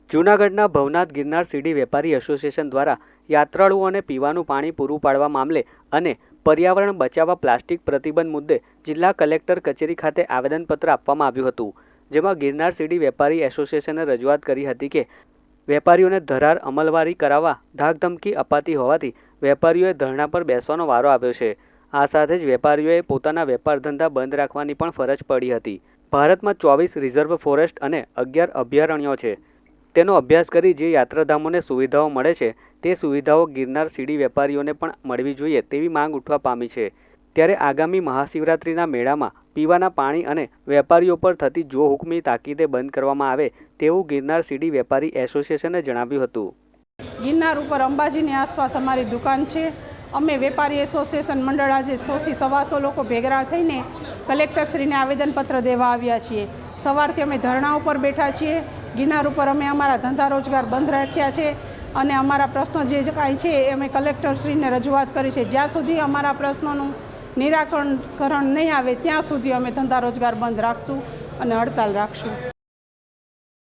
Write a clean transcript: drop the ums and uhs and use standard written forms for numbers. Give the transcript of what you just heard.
જૂનાગઢના ભવનાથ ગિરનાર સીડી વેપારી એસોસિએશન દ્વારા યાત્રાળુઓને પીવાનું પાણી પૂરું પાડવા મામલે અને પર્યાવરણ બચાવવા પ્લાસ્ટિક પ્રતિબંધ મુદ્દે જિલ્લા કલેક્ટર કચેરી ખાતે આવેદનપત્ર આપવામાં આવ્યું હતું, જેમાં ગિરનાર સીડી વેપારી એસોસિએશને રજૂઆત કરી હતી કે વેપારીઓને ધરાર અમલવારી કરાવવા ધાકધમકી અપાતી હોવાથી વેપારીઓએ ધરણા પર બેસવાનો વારો આવ્યો છે। આ સાથે જ વેપારીઓએ પોતાના વેપાર ધંધા બંધ રાખવાની પણ ફરજ પડી હતી। ભારતમાં 24 રિઝર્વ ફોરેસ્ટ અને 11 અભયારણ્યો છે। તેનો અભ્યાસ કરી જે યાત્રાધામોને સુવિધાઓ મળે છે તે સુવિધાઓ ગિરનાર સીડી વેપારીઓને પણ મળવી જોઈએ તેવી માંગ ઉઠવા પામી છે। ત્યારે આગામી મહાશિવરાત્રિના મેળામાં પીવાના પાણી અને વેપારીઓ પર થતી જોહુકમી તાકીદે બંધ કરવામાં આવે તેવું ગિરનાર સીડી વેપારી એસોસિએશને જણાવ્યું હતું। ગિરનાર ઉપર અંબાજીની આસપાસ અમારી દુકાન છે। અમે વેપારી એસોસિએશન મંડળ આજે 100 થી 125 લોકો ભેગા થઈને કલેક્ટરશ્રીને આવેદનપત્ર દેવા આવ્યા છીએ। સવારથી અમે ધરણા ઉપર બેઠા છીએ। ગિરનાર ઉપર અમે અમારા ધંધા રોજગાર બંધ રાખ્યા છે અને અમારા પ્રશ્નો જે કાંઈ છે એ અમે કલેક્ટરશ્રીને રજૂઆત કરી છે। જ્યાં સુધી અમારા પ્રશ્નોનું નિરાકરણ નહીં આવે ત્યાં સુધી અમે ધંધા રોજગાર બંધ રાખશું અને હડતાલ રાખશું।